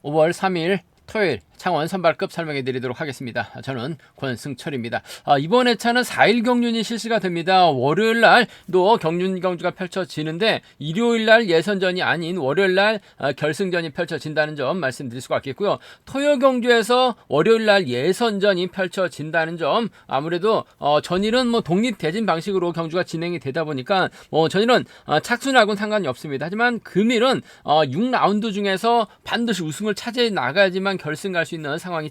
5월 3일 토요일 창원 선발급 설명해 드리도록 하겠습니다. 저는 권승철입니다. 이번 회차는 4일 경륜이 실시가 됩니다. 월요일 날도 경륜 경주가 펼쳐지는데 일요일 날 예선전이 아닌 월요일 날 결승전이 펼쳐진다는 점 말씀드릴 수가 있겠고요. 토요 경주에서 월요일 날 예선전이 펼쳐진다는 점, 아무래도 전일은 독립 대진 방식으로 경주가 진행이 되다 보니까 전일은 착순하고는 상관이 없습니다. 하지만 금일은 6라운드 중에서 반드시 우승을 차지해 나가야지만 결승 갈 수 있는 상황이,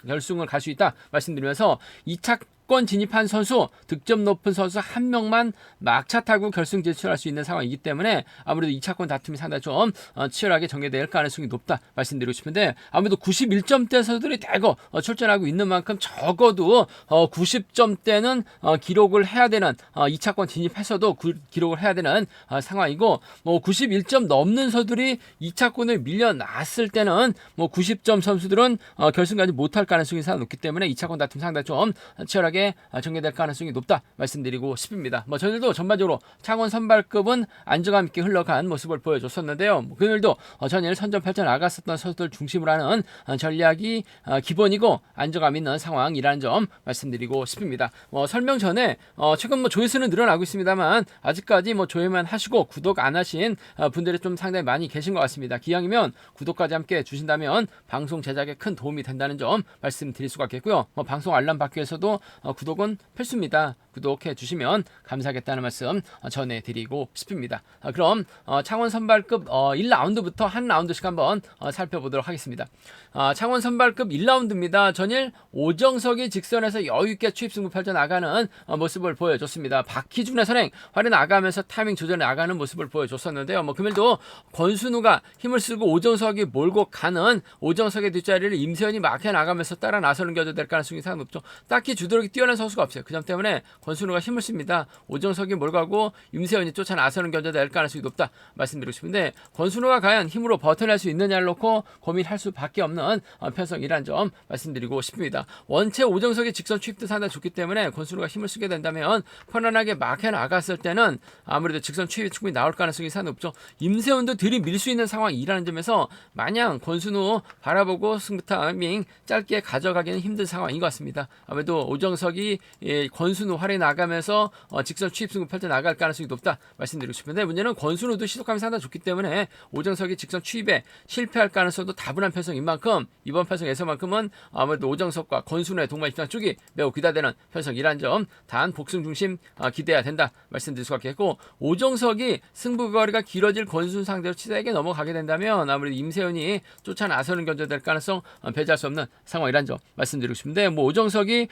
결승을 갈 수 있다 말씀드리면서 2차권 진입한 선수, 득점 높은 선수 한 명만 막차 타고 결승 진출할 수 있는 상황이기 때문에 아무래도 2차권 다툼이 상당히 좀 치열하게 전개될 가능성이 높다 말씀드리고 싶은데, 아무래도 91점대 선수들이 대거 출전하고 있는 만큼 적어도 90점대는 기록을 해야 되는, 2차권 진입해서도 기록을 해야 되는 상황이고, 91점 넘는 선수들이 2차권을 밀려났을 때는 90점 선수들은 결승까지 못할 가능성이 상당히 높기 때문에 2차권 다툼 상당히 좀 치열하게 전개될 가능성이 높다 말씀드리고 싶습니다. 저희들도 전반적으로 창원 선발급은 안정감 있게 흘러간 모습을 보여줬었는데요. 그들도 전일 선전 펼쳐 나갔었던 선수들 중심으로 하는 전략이 기본이고 안정감 있는 상황이라는 점 말씀드리고 싶습니다. 설명 전에 최근 조회수는 늘어나고 있습니다만 아직까지 조회만 하시고 구독 안 하신 분들이 좀 상당히 많이 계신 것 같습니다. 기왕이면 구독까지 함께 주신다면 방송 제작에 큰 도움이 된다는 점 말씀드릴 수가 있겠고요. 방송 알람 받기 위해서도 구독은 필수입니다. 구독해 주시면 감사하겠다는 말씀 전해드리고 싶습니다. 그럼 창원 선발급 1라운드부터 한 라운드씩 한번 살펴보도록 하겠습니다. 창원 선발급 1라운드입니다. 전일 오정석이 직선에서 여유있게 추입 승부 펼쳐나가는 모습을 보여줬습니다. 박희준의 선행 활에 나가면서 타이밍 조절해 나가는 모습을 보여줬었는데요. 금일도 권순우가 힘을 쓰고 오정석이 몰고 가는, 오정석의 뒷자리를 임세현이 막혀 나가면서 따라 나서는 겨도 될 가능성이 상당히 높죠. 딱히 주도력이 뛰어난 선수가 없어요. 그 점 때문에 권순우가 힘을 씁니다. 오정석이 몰가고 임세현이 쫓아 나서는 겨도 될 가능성이 높다 말씀드리고 싶은데, 권순우가 과연 힘으로 버텨낼 수 있느냐를 놓고 고민할 수밖에 없는 편성이라는 점 말씀드리고 싶습니다. 원체 오정석의 직선 추입도 상당히 좋기 때문에 권순우가 힘을 쓰게 된다면 편안하게 막혀 나갔을 때는 아무래도 직선 추입이 충분히 나올 가능성이 상당히 높죠. 임세현도 들이밀 수 있는 상황이라는 점에서 마냥 권순우 바라보고 승부 타이밍 짧게 가져가기는 힘든 상황인 것 같습니다. 아무래도 오정석이 권순우 활에 나가면서 직선 추입 승부 펼쳐 나갈 가능성이 높다 말씀드리고 싶은데, 문제는 권순우도 시속감이 상당히 좋기 때문에 오정석이 직선 추입에 실패할 가능성도 다분한 편성인 만큼 이번 편성에서만큼은 아무래도 오정석과 권순우의 동반 입장 쪽이 매우 기대되는 편성이라는 점, 단 복승 중심 기대해야 된다 말씀드릴 수가 있겠고, 오정석이 승부거리가 길어질 권순우 상대로 치사하게 넘어가게 된다면 아무래도 임세현이 쫓아 나서는 견제될 가능성 배제할 수 없는 상황이라는 점 말씀드리고 싶은데, 오정석이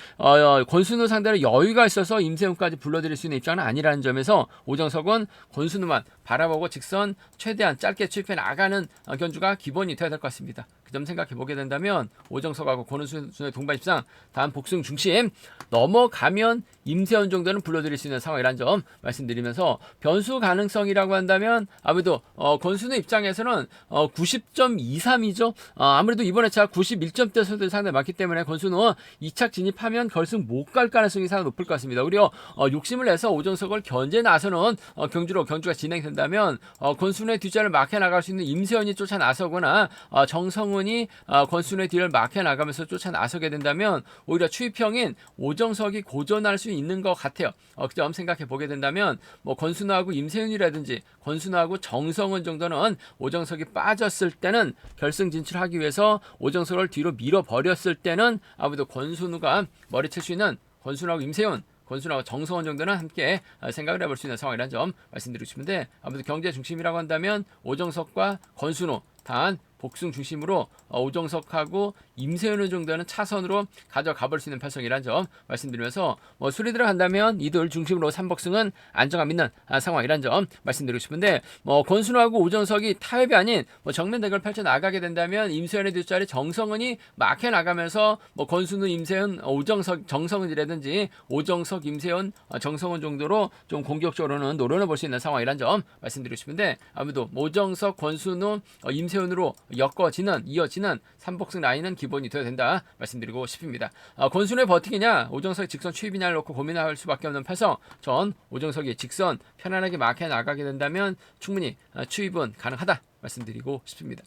권순우 상대로 여유가 있어서 임세훈까지 불러들일 수 있는 입장은 아니라는 점에서 오정석은 권순우만 바라보고 직선 최대한 짧게 추입해 나가는 견주가 기본이 되어야 될 것 같습니다. 그 점 생각해 보게 된다면 오정석하고 권순우의 동반 입상, 다음 복승 중심, 넘어가면 임세훈 정도는 불러들일 수 있는 상황이라는 점 말씀드리면서, 변수 가능성이라고 한다면 아무래도 권순우 입장에서는 90.23이죠. 아무래도 이번에 차 91점대 선수들이 상당히 많기 때문에 권순우 2착 진입하면 결승 못 갈 가능성이 상당히 높을 것 같습니다. 오히려 욕심을 내서 오정석을 견제 나서는 경주가 진행된다면 권순우의 뒷자리를 막혀 나갈 수 있는 임세현이 쫓아 나서거나 정성훈이 권순우의 뒤를 막혀 나가면서 쫓아 나서게 된다면 오히려 추입형인 오정석이 고전할 수 있는 것 같아요. 그 점 생각해 보게 된다면 권순우하고 임세윤이라든지 권순우하고 정성훈 정도는 오정석이 빠졌을 때는 결승 진출하기 위해서 오정석을 뒤로 밀어버렸을 때는 아무래도 권순우가 머리칠 수 있는, 권순우하고 임세윤, 권순우하고 정성원 정도는 함께 생각을 해볼 수 있는 상황이라는 점 말씀드리고 싶은데, 아무래도 경제 중심이라고 한다면 오정석과 권순우, 단 복승 중심으로 오정석하고 임세윤 정도는 차선으로 가져가 볼 수 있는 편성이라는 점 말씀드리면서, 수리 들어간다면 이들 중심으로 3복승은 안정감 있는 상황이라는 점 말씀드리고 싶은데, 권순우하고 오정석이 타협이 아닌 정면 대결 펼쳐 나가게 된다면 임세윤의 뒷자리 정성은이 막혀 나가면서 권순우, 임세윤, 오정석, 정성은이라든지 오정석, 임세윤, 정성은 정도로 좀 공격적으로는 노려볼 수 있는 상황이라는 점 말씀드리고 싶은데, 아무래도 오정석, 권순우, 임세윤으로 이어지는 3복승 라인은 기본이 되어야 된다 말씀드리고 싶습니다. 권순우의 버티기냐 오정석의 직선 추입이냐를 놓고 고민할 수밖에 없는 패성, 전 오정석이 직선 편안하게 막혀 나가게 된다면 충분히 추입은 가능하다 말씀드리고 싶습니다.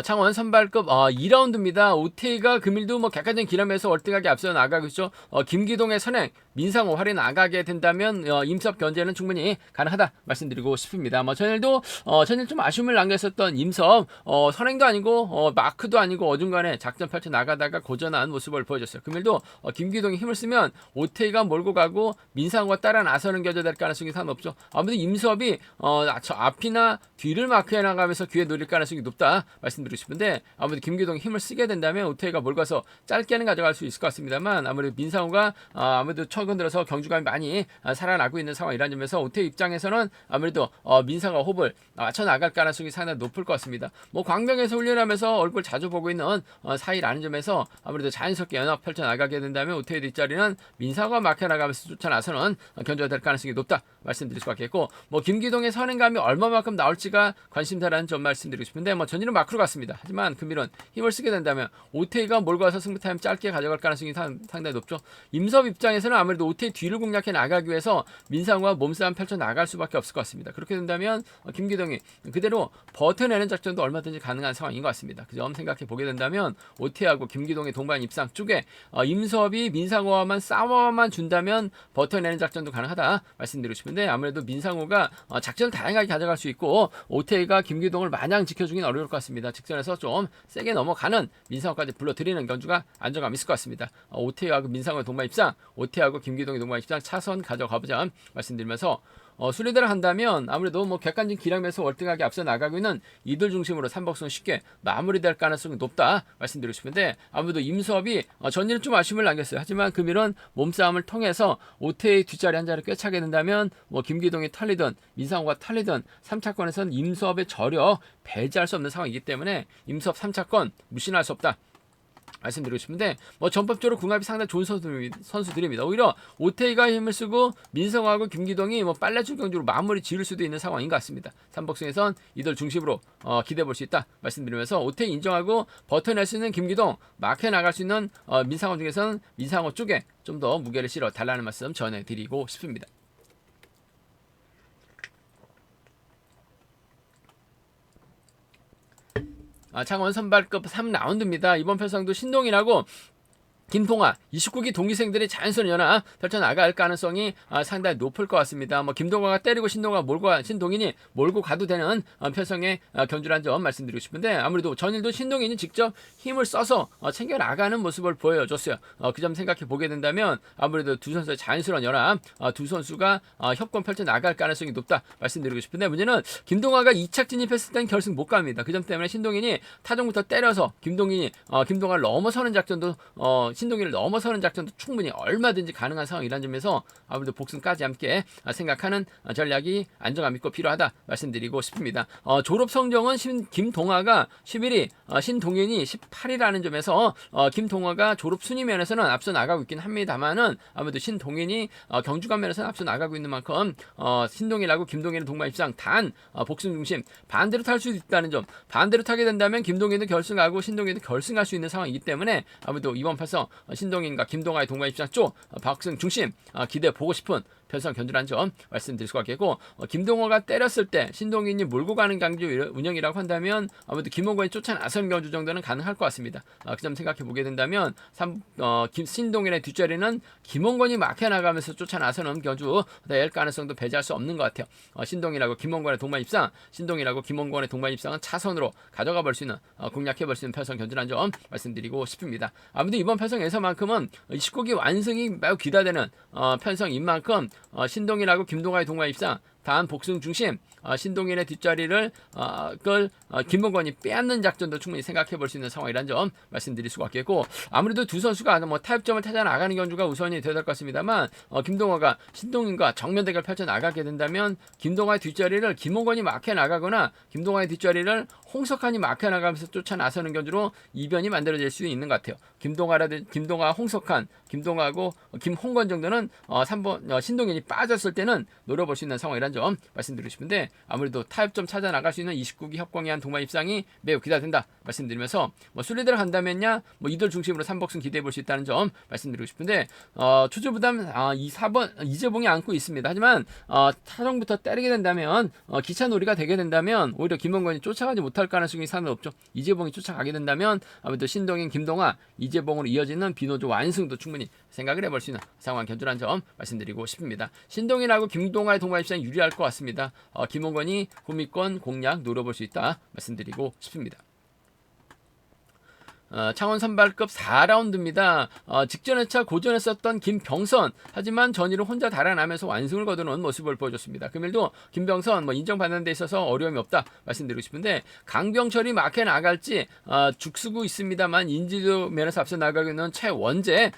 창원 선발급 2라운드입니다. 오태이가 금일도 뭐 객관적인 기량에서 월등하게 앞서 나가고 있죠. 김기동의 선행, 민상호 활이 나가게 된다면 임섭 견제는 충분히 가능하다 말씀드리고 싶습니다. 뭐 전일도 전일 좀 아쉬움을 남겼었던 임섭 선행도 아니고 마크도 아니고 어중간에 작전 펼쳐 나가다가 고전한 모습을 보여줬어요. 금일도 김기동이 힘을 쓰면 오태이가 몰고 가고 민상호가 따라 나서는 견제될 가능성이 상관없죠. 아무튼 임섭이 저 앞이나 뒤를 마크해 나가면서 기회 노릴 가능성이 높다 말씀드리고 싶은데, 아무래도 김기동이 힘을 쓰게 된다면 오태이가 몰가서 짧게는 가져갈 수 있을 것 같습니다만, 아무래도 민상호가 아무래도 최근 들어서 경주감이 많이 살아나고 있는 상황이라는 점에서 오태이 입장에서는 아무래도 민상호 호흡을 맞춰 나갈 가능성이 상당히 높을 것 같습니다. 뭐 광명에서 훈련하면서 얼굴 자주 보고 있는 사이라는 점에서 아무래도 자연스럽게 연합 펼쳐 나가게 된다면 오태이 뒷자리는 민상호가 막혀 나가면서 쫓아 나서는 견주가 될 가능성이 높다 말씀드릴 수 있겠고, 뭐 김기동의 선행감이 얼마만큼 나올지가 관심사라는 점 말씀드리고 싶은데, 뭐 전일은 마크로 갔습니다. 하지만 금일은 힘을 쓰게 된다면 오태이가 몰고 와서 승부 타임 짧게 가져갈 가능성이 상당히 높죠. 임섭 입장에서는 아무래도 오태이 뒤를 공략해 나가기 위해서 민상호와 몸싸움 펼쳐 나갈 수밖에 없을 것 같습니다. 그렇게 된다면 김기동이 그대로 버텨내는 작전도 얼마든지 가능한 상황인 것 같습니다. 그 점 생각해 보게 된다면 오태이하고 김기동의 동반 입상 쪽에 임섭이 민상호와만 싸워만 준다면 버텨내는 작전도 가능하다 말씀드리고 싶은데, 아무래도 민상호가 작전을 다양하게 가져갈 수 있고 오태이가 김기동을 마냥 지켜주긴 어려울 것 같습니다. 직전에서 좀 세게 넘어가는 민상호까지 불러들이는 견주가 안정감 있을 것 같습니다. 오태이하고 민상호의 동반 입상, 오태이하고 김기동의 동반 입상 차선 가져가보자 말씀드리면서, 순위대로 한다면 아무래도 뭐 객관적인 기량에서 월등하게 앞서 나가고 있는 이들 중심으로 삼복선 쉽게 마무리될 가능성이 높다 말씀드리고 싶은데, 아무래도 임섭이 전일은 좀 아쉬움을 남겼어요. 하지만 금일은 몸싸움을 통해서 오태이 뒷자리 한 자리 꿰차게 된다면 뭐 김기동이 털리든 민상호가 털리든 3차권에서는 임섭의 저력 배제할 수 없는 상황이기 때문에 임섭 3차권 무신할 수 없다 말씀드리고 싶은데, 뭐 전법적으로 궁합이 상당히 좋은 선수들입니다. 오히려 오태이가 힘을 쓰고 민성호하고 김기동이 뭐 빨래줄 경주로 마무리 지을 수도 있는 상황인 것 같습니다. 삼복승에선 이들 중심으로 기대해 볼 수 있다 말씀드리면서, 오태이 인정하고 버텨낼 수 있는 김기동, 마크에 나갈 수 있는 민상호 중에서는 민상호 쪽에 좀 더 무게를 실어 달라는 말씀 전해드리고 싶습니다. 창원 선발급 3라운드입니다. 이번 편성도 신동이라고 김동아 29기 동기생들이 자연스러운 연합 펼쳐나갈 가능성이 상당히 높을 것 같습니다. 뭐 김동아가 때리고 신동인이 몰고 가도 되는 편성의 견주란 점 말씀드리고 싶은데, 아무래도 전일도 신동인이 직접 힘을 써서 챙겨나가는 모습을 보여줬어요. 그 점 생각해 보게 된다면 아무래도 두 선수의 자연스러운 연합, 두 선수가 협권 펼쳐나갈 가능성이 높다 말씀드리고 싶은데, 문제는 김동아가 2착 진입했을 땐 결승 못 갑니다. 그 점 때문에 신동인이 타종부터 때려서 김동아를 넘어서는 작전도 신동이를 넘어서는 작전도 충분히 얼마든지 가능한 상황이라는 점에서 아무래도 복승까지 함께 생각하는 전략이 안정감 있고 필요하다 말씀드리고 싶습니다. 졸업 성적은 김동아가 11위, 신동인이 18위라는 점에서 김동아가 졸업 순위 면에서는 앞서 나가고 있긴 합니다만은, 아무래도 신동인이 경주관 면에서는 앞서 나가고 있는 만큼 신동이라고 김동인은 동반 입상, 단 복승 중심 반대로 탈 수도 있다는 점, 반대로 타게 된다면 김동인도 결승하고 신동인도 결승할 수 있는 상황이기 때문에 아무래도 이번 편성 신동인과 김동아의 동반 입장 쪽 박승 중심 기대해 보고 싶은 편성 견주라는 점 말씀드릴 수가 있겠고, 김동호가 때렸을 때 신동인이 몰고 가는 경주 운영이라고 한다면 아무래도 김홍건이 쫓아 나선 경주 정도는 가능할 것 같습니다. 그 점 생각해 보게 된다면 신동인의 뒷자리는 김홍건이 막혀 나가면서 쫓아 나서는 견주 될 가능성도 배제할 수 없는 것 같아요. 신동인하고 김홍건의 동반 입상, 신동인하고 김홍건의 동반 입상은 차선으로 가져가 볼 수 있는 공략해 볼 수 있는 편성 견주라는 점 말씀드리고 싶습니다. 아무튼 이번 편성에서만큼은 19기 완승이 매우 기대되는 편성인 만큼 신동인하고 김동아의 동반 입상, 단 복승 중심 신동인의 뒷자리를 김봉건이 빼앗는 작전도 충분히 생각해 볼 수 있는 상황이라는 점 말씀드릴 수가 있겠고, 아무래도 두 선수가 뭐 타협점을 찾아 나가는 경주가 우선이 되어야 될 것 같습니다만, 김동아가 신동인과 정면 대결 펼쳐 나가게 된다면 김동아의 뒷자리를 김봉건이 막혀 나가거나 김동아의 뒷자리를 홍석환이 막혀 나가면서 쫓아 나서는 견주로 이변이 만들어질 수 있는 것 같아요. 김동아, 홍석환, 김동아하고 김홍건 정도는 3번 신동인이 빠졌을 때는 노려볼 수 있는 상황이라는 견주란 점 말씀드리고 싶은데 아무래도 타협점 찾아 나갈 수 있는 29기 협공에 한 동반 입상이 매우 기대된다 말씀드리면서 뭐 순리대로 간다면야 뭐 이들 중심으로 3복승 기대해 볼 수 있다는 점 말씀드리고 싶은데 초조부담 이 4번 이재봉이 안고 있습니다. 하지만 타정부터 때리게 된다면 기차 놀이가 되게 된다면 오히려 김원건이 쫓아가지 못할 가능성이 상당히 높죠. 이재봉이 쫓아가게 된다면 아무래도 신동인 김동아 이재봉으로 이어지는 비노조 완승도 충분히 생각을 해볼 수 있는 상황 견주란 점 말씀드리고 싶습니다. 신동인하고 김동아의 동반 입상이 유리할 것 같습니다. 김원건이 후미권 공략 노려볼 수 있다 말씀드리고 싶습니다. 창원 선발급 4라운드입니다. 직전 회차 고전했었던 김병선 하지만 전위를 혼자 달아나면서 완승을 거두는 모습을 보여줬습니다. 금일도 김병선 인정받는 데 있어서 어려움이 없다 말씀드리고 싶은데 강병철이 막혀 나갈지 죽쓰고 있습니다만 인지도 면에서 앞서 나가기는 최원재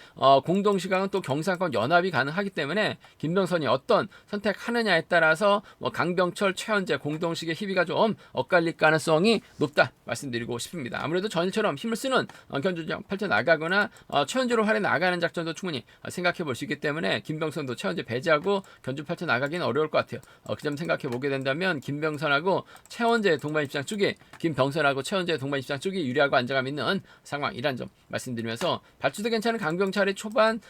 공동시강은 또 경상권 연합이 가능하기 때문에 김병선이 어떤 선택하느냐에 따라서 강병철 최원재 공동식의 희비가 좀 엇갈릴 가능성이 높다 말씀드리고 싶습니다. 아무래도 전일처럼 힘을 쓰는 견주장 펼쳐나가거나 최원재로 활에 나가는 작전도 충분히 생각해 볼 수 있기 때문에 김병선도 최원재 배제하고 견주 펼쳐나가기는 어려울 것 같아요. 그 점 생각해 보게 된다면 김병선하고 최원재 동반 입장 쪽이 김병선하고 최원재 동반 입장 쪽이 유리하고 안정감 있는 상황이란 점 말씀드리면서 발주도 괜찮은 강병철의 초반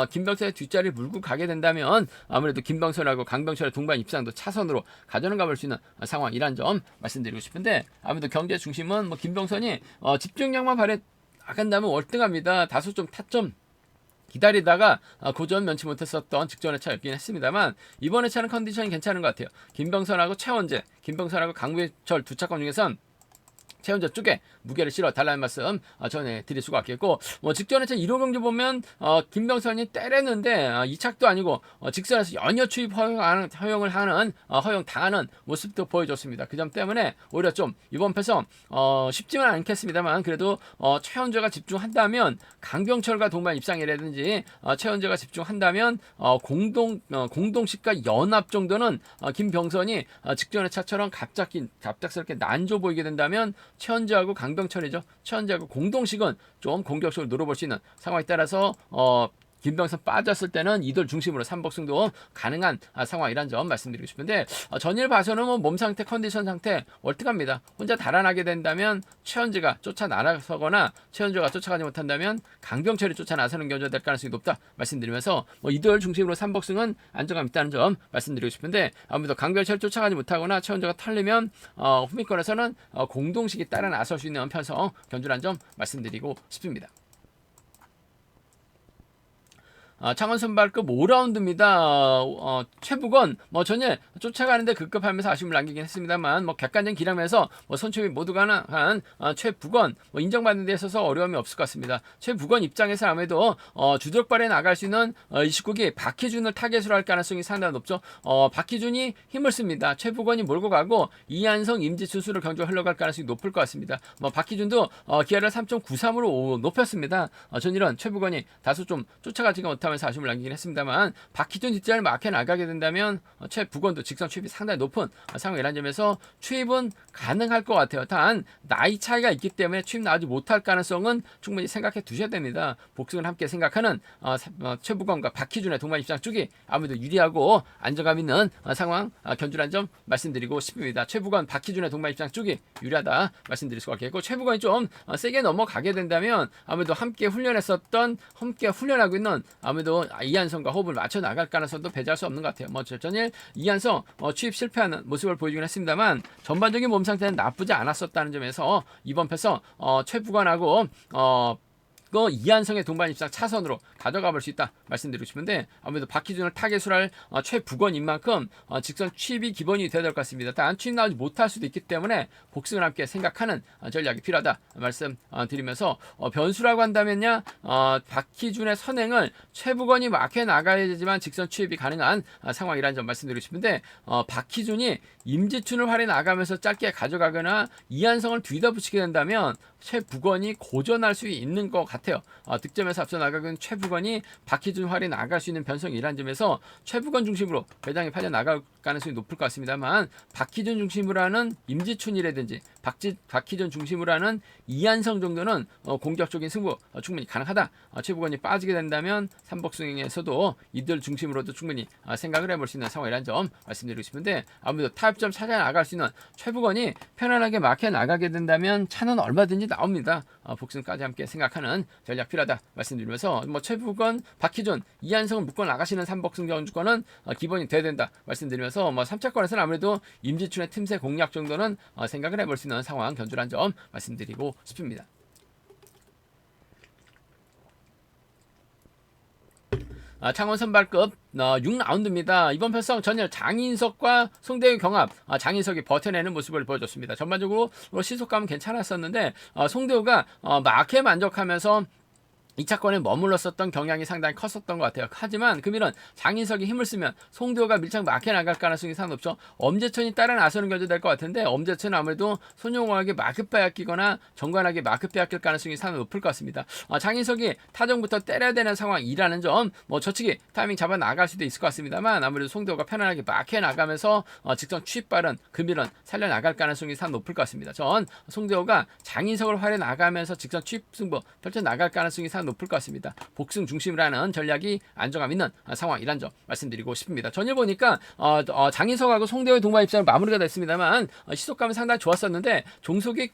김병선의 뒷자리를 물고 가게 된다면 아무래도 김병선하고 강병철의 동반 입장도 차선으로 가져가 볼 수 있는 상황이란 점 말씀드리고 싶은데 아무래도 경제 중심은 김병선이 집중력만 발휘 나간다면 월등합니다. 다소 좀 타점 기다리다가 고전 면치 못했었던 직전 회차였긴 했습니다만 이번 회차는 컨디션이 괜찮은 것 같아요. 김병선하고 최원재, 김병선하고 강병철 두 차권 중에선 최원재 쪽에 무게를 실어 달라는 말씀 전해드릴 수가 없겠고 직전에 1호 경주 보면 김병선이 때렸는데 이착도 아니고 직선에서 연이어 추입 허용을 하는 허용당하는 모습도 보여줬습니다. 그 점 때문에 오히려 좀 이번 패서 쉽지는 않겠습니다만 그래도 최원재가 집중한다면 강병철과 동반 입상이라든지 최원재가 집중한다면 공동식과 연합 정도는 김병선이 직전의 차처럼 갑작스럽게 난조 보이게 된다면 최원재하고 강병철이죠. 최원재하고 공동식은 좀 공격적으로 노려볼 수 있는 상황에 따라서 김병선 빠졌을 때는 이들 중심으로 3복승도 가능한 상황이란 점 말씀드리고 싶은데 전일 봐서는 몸 상태, 컨디션 상태 월등합니다. 혼자 달아나게 된다면 최원재가 쫓아 나서거나 최원재가 쫓아가지 못한다면 강병철이 쫓아 나서는 경우가 될 가능성이 높다 말씀드리면서 이들 중심으로 3복승은 안정감 있다는 점 말씀드리고 싶은데 아무래도 강병철이 쫓아가지 못하거나 최원재가 털리면 후미권에서는 공동식이 따라 나설 수 있는 편성 견주란 점 말씀드리고 싶습니다. 창원 선발급 5라운드입니다. 최북원 전에 쫓아가는데 급급하면서 아쉬움을 남기긴 했습니다만 객관적인 기량에서 선출이 모두 가능한 최북원 인정받는 데 있어서 어려움이 없을 것 같습니다. 최북원 입장에서 아무래도 주적발에 나갈 수 있는 29기 박희준을 타겟으로 할 가능성이 상당히 높죠. 박희준이 힘을 씁니다. 최북원이 몰고 가고 이한성, 임지춘수를 경주가 흘러갈 가능성이 높을 것 같습니다. 박희준도 기아를 3.93으로 높였습니다. 전일은 최북원이 다소 좀 쫓아가지가 못하면서 아쉬움을 남기긴 했습니다만 박희준 뒷자리를 막혀 나가게 된다면 최북원도 직선 추입이 상당히 높은 상황이라는 점에서 추입은 가능할 것 같아요. 단 나이 차이가 있기 때문에 추입 나오지 못할 가능성은 충분히 생각해 두셔야 됩니다. 복승을 함께 생각하는 최북원과 박희준의 동반 입장 쪽이 아무래도 유리하고 안정감 있는 상황 견주란 점 말씀드리고 싶습니다. 최북원, 박희준의 동반 입장 쪽이 유리하다 말씀드릴 수가 있겠고 최북원이 좀 세게 넘어가게 된다면 아무래도 함께 훈련하고 있는 아무래도 이한성과 호흡을 맞춰 나갈 가능성도 배제할 수 없는 것 같아요. 전일 이한성 취입 실패하는 모습을 보여주긴 했습니다만 전반적인 몸 상태는 나쁘지 않았었다는 점에서 이번 패서 최북원하고 이한성의 동반 입상 차선으로 가져가 볼 수 있다 말씀드리고 싶은데 아무래도 박희준을 타겟으로 할 최북원인 만큼 직선 취입이 기본이 되어야 될 것 같습니다. 단 취입 나오지 못할 수도 있기 때문에 복승을 함께 생각하는 전략이 필요하다 말씀드리면서 변수라고 한다면요 박희준의 선행을 최북원이 막혀 나가야 되지만 직선 취입이 가능한 상황이라는 점 말씀드리고 싶은데 박희준이 임지춘을 활에 나가면서 짧게 가져가거나 이한성을 뒤다 붙이게 된다면 최북원이 고전할 수 있는 것 같아요. 득점에서 앞서 나가는 최북원이 박희준 활에 나갈 수 있는 변성이라는 점에서 최북원 중심으로 배당이 팔려 나갈 가능성이 높을 것 같습니다만 박희준 중심으로 하는 임지춘이라든지 박희준 중심으로 하는 이한성 정도는 공격적인 승부 충분히 가능하다. 최부건이 빠지게 된다면 삼복승에서도 이들 중심으로도 충분히 생각을 해볼 수 있는 상황이라는 점 말씀드리고 싶은데 아무래도 타협점 찾아 나갈 수 있는 최부건이 편안하게 막혀 나가게 된다면 차는 얼마든지 나옵니다. 복승까지 함께 생각하는 전략 필요하다 말씀드리면서 뭐 최부건, 박희준, 이한성을 묶어 나가시는 삼복승 경주권은 기본이 돼야 된다 말씀드리면서 뭐 3차권에서는 아무래도 임지춘의 틈새 공략 정도는 생각을 해볼 수 있는 상황 견주란 점 말씀드리고 싶습니다. 창원 선발급 6라운드입니다. 이번 편성 전열 장인석과 송대우 경합, 장인석이 버텨내는 모습을 보여줬습니다. 전반적으로 시속감은 괜찮았었는데 송대우가 마크에 만족하면서 2차권에 머물렀었던 경향이 상당히 컸었던 것 같아요. 하지만 금일은 장인석이 힘을 쓰면 송대호가 밀착 막혀 나갈 가능성이 상당히 높죠. 엄재천이 따라 나서는 견제 될 것 같은데 엄재천은 아무래도 손용호에게 마크 빼앗기거나 정관하게 마크 빼앗길 가능성이 상당히 높을 것 같습니다. 장인석이 타정부터 때려야 되는 상황이라는 점, 뭐 저측이 타이밍 잡아 나갈 수도 있을 것 같습니다만 아무래도 송대호가 편안하게 막혀 나가면서 직선 취입 빠른 금일은 살려 나갈 가능성이 상당히 높을 것 같습니다. 전 송대호가 장인석을 활용 나가면서 직선 취입 승부 펼쳐 나갈 가능성이 상당히 높을 것 같습니다. 복승 중심으로 하는 전략이 안정감 있는 상황이란 점 말씀드리고 싶습니다. 전일 보니까 장인석하고 송대호의 동반 입장은 마무리가 됐습니다만 시속감은 상당히 좋았었는데 종속이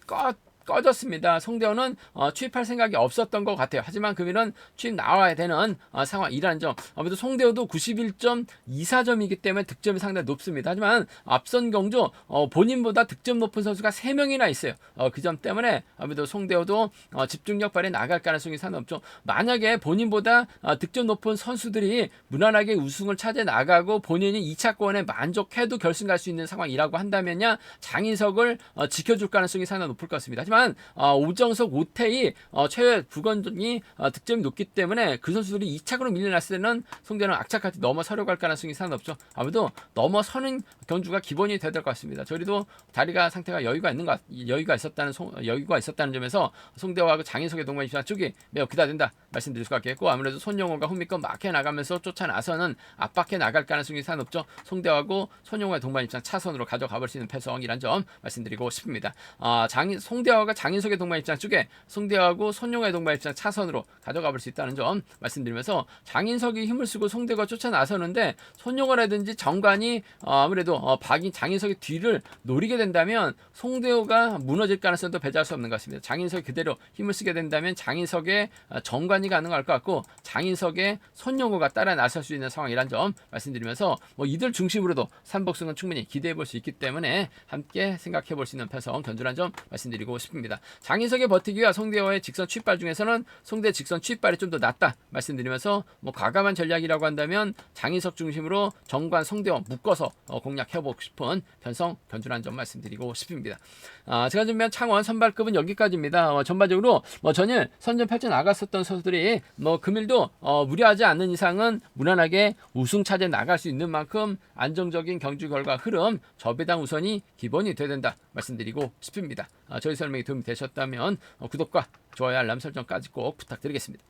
꺼졌습니다. 송대호는 취입할 생각이 없었던 것 같아요. 하지만 금일은 취입 나와야 되는 상황이라는 점. 아무래도 송대호도 91.24점이기 때문에 득점이 상당히 높습니다. 하지만 앞선 경주 본인보다 득점 높은 선수가 3명이나 있어요. 그 점 때문에 아무래도 송대호도 집중력 발휘 나갈 가능성이 상당히 높죠. 만약에 본인보다 득점 높은 선수들이 무난하게 우승을 차지해 나가고 본인이 2차권에 만족해도 결승 갈 수 있는 상황이라고 한다면야 장인석을 지켜줄 가능성이 상당히 높을 것 같습니다. 하지만 오정석, 오태희, 최외 부건이 득점이 높기 때문에 그 선수들이 2차으로 밀려났을 때는 송대호는 악착같이 넘어서려고 할 가능성이 상당히 높죠. 아무래도 넘어서는 경주가 기본이 돼야 될 것 같습니다. 저희도 다리가 상태가 여유가 있었다는 점에서 송대호하고 장인석의 동반 입장 쪽이 매우 기대된다 말씀드릴 수가 있겠고 아무래도 손용호가 흥미껏 막혀 나가면서 쫓아 나서는 압박해 나갈 가능성이 상당히 높죠. 송대호하고 손용호의 동반 입장 차선으로 가져가 볼 수 있는 패성이란 점 말씀드리고 싶습니다. 송대호가 장인석의 동반 입장 쪽에 송대호하고 손용호의 동반 입장 차선으로 가져가 볼 수 있다는 점 말씀드리면서 장인석이 힘을 쓰고 송대호가 쫓아 나서는데 손용호라든지 정관이 아무래도 장인석의 뒤를 노리게 된다면 송대호가 무너질 가능성도 배제할 수 없는 것 같습니다. 장인석이 그대로 힘을 쓰게 된다면 장인석의 정관이 가능할 것 같고 장인석의 손용호가 따라 나설 수 있는 상황이란 점 말씀드리면서 이들 중심으로도 삼복승은 충분히 기대해 볼 수 있기 때문에 함께 생각해 볼 수 있는 패성 견주란 점 말씀드리고 싶습니다. 장인석의 버티기와 송대호의 직선 취입발 중에서는 송대 직선 취입발이 좀 더 낫다 말씀드리면서 과감한 전략이라고 한다면 장인석 중심으로 정관 송대호 묶어서 공략해보고 싶은 편성 견주란 점 말씀드리고 싶습니다. 제가 준비한 창원 선발급은 여기까지입니다. 전반적으로 전일 선전 8전 나갔었던 선수들이 금일도 무리하지 않는 이상은 무난하게 우승 차지해 나갈 수 있는 만큼 안정적인 경주 결과 흐름 저배당 우선이 기본이 돼야 된다 말씀드리고 싶습니다. 저희 설명이 도움이 되셨다면 구독과 좋아요 알람 설정까지 꼭 부탁드리겠습니다.